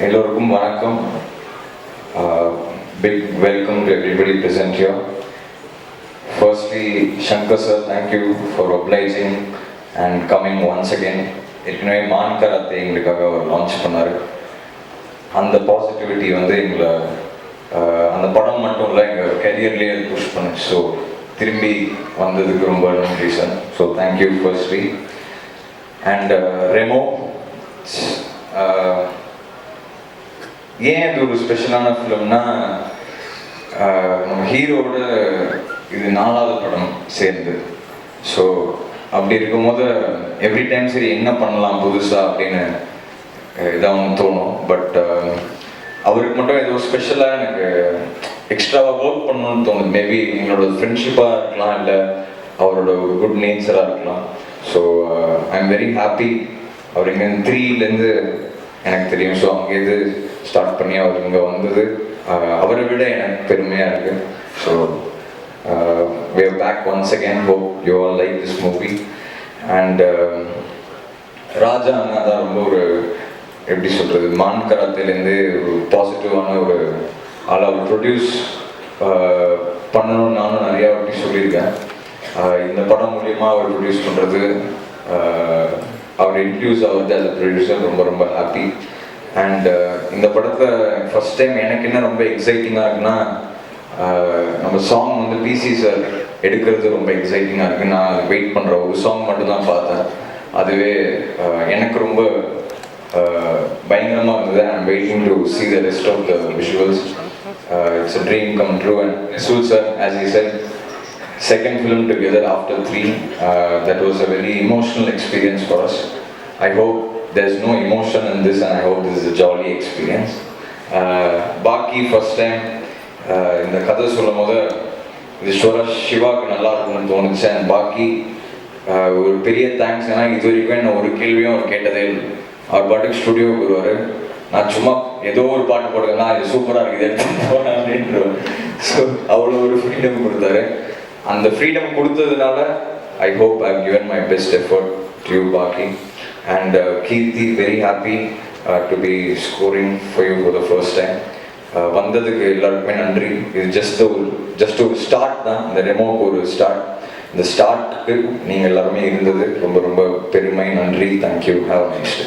எல்லோருக்கும் வணக்கம். Big welcome to everybody present here. Firstly, Shankar sir, thank you for obliging and coming once again. ஏற்கனவே மான் karate எங்களுக்காக அவர் launch பண்ணார். அந்த பாசிட்டிவிட்டி வந்து எங்களை அந்த படம் மட்டும் இல்லை எங்கள் கெரியர்லேயே புஷ் பண்ணுச்சு. ஸோ திரும்பி வந்ததுக்கு ரொம்ப நன்றி sir. So thank you firstly. And Remo, ஏன் இது ஒரு ஸ்பெஷலான ஃபிலிம்னா, நம்ம ஹீரோட இது 4வது படம் சேர்ந்து. ஸோ அப்படி இருக்கும்போது எவ்ரி டைம் சரி என்ன பண்ணலாம் புதுசாக அப்படின்னு இதாக தோணும். பட் அவருக்கு மட்டும் ஏதோ ஸ்பெஷலாக எனக்கு எக்ஸ்ட்ராவாக ஒர்க் பண்ணணும்னு தோணுது. மேபி எங்களோட ஃப்ரெண்ட்ஷிப்பாக இருக்கலாம், இல்லை அவரோட ஒரு குட் நேச்சராக இருக்கலாம். So I am very happy. அவர் இங்கே 3லேருந்து எனக்கு தெரியும். ஸோ அங்கேருந்து ஸ்டார்ட் பண்ணி அவர் இங்கே வந்தது அவரை விட எனக்கு பெருமையாக இருக்குது. So we are back once again. Hope you all like this movie. And ராஜா அண்ணா தான் ரொம்ப ஒரு எப்படி சொல்கிறது, மான் கராத்தேலேருந்து ஒரு பாசிட்டிவான ஒரு ஆள். அவர் ப்ரொடியூஸ் பண்ணணும்னு நானும் நிறையா வாட்டி சொல்லியிருக்கேன். இந்த படம் மூலியமாக அவர் ப்ரொடியூஸ் பண்ணுறது, அவர் இன்ட்ரடியூஸ் ஆகுது as a ப்ரொடியூசர், ரொம்ப ரொம்ப ஹாப்பி. அண்ட் இந்த படத்தை ஃபஸ்ட் டைம் எனக்கு என்ன ரொம்ப எக்ஸைட்டிங்காக இருக்குன்னா, நம்ம சாங் வந்து பிசி சார் எடுக்கிறது ரொம்ப எக்ஸைட்டிங்காக இருக்குது. நான் வெயிட் பண்ணுற ஒரு சாங் மட்டும்தான் பார்த்தேன். அதுவே எனக்கு ரொம்ப பயங்கரமாக இருந்தது. I am waiting to see the rest of the visuals. It's a dream come true. And Rasool sir, as he said, second film together after 3. That was a very emotional experience for us. I hope there's no emotion in this, and I hope this is a jolly experience. Baki first time இந்த கதை சொல்லும் போது இது சிவாவுக்கு நல்லா இருக்கும்னு தோணுச்சு. And பாக்கி ஒரு பெரிய தேங்க்ஸ். ஏன்னா இது வரைக்கும் என்ன ஒரு கேள்வியும் அவர் கேட்டதே இல்லை. அவர் பாட்டுக்கு ஸ்டுடியோவுக்கு வருவார், நான் சும்மா ஏதோ ஒரு பாட்டு போடுவேன்னா இது சூப்பராக இருக்குது எடுத்து போகிறேன் அப்படின்றவர். ஸோ அவ்வளோ ஒரு ஃப்ரீடம் கொடுத்தாரு. அந்த ஃப்ரீடம் கொடுத்ததுனால I hope I have given my best effort to you, Baki. And Kirti, very happy to be scoring for you for the first time. வந்ததுக்கு எல்லாருக்குமே நன்றி. இது ஜஸ்ட் ஒரு ஸ்டார்ட் தான். இந்த ரெமோக்கு ஒரு ஸ்டார்ட். இந்த ஸ்டார்ட்டுக்கு நீங்கள் எல்லாருமே இருந்தது ரொம்ப ரொம்ப பெருமை. நன்றி. Thank you. Have a nice day.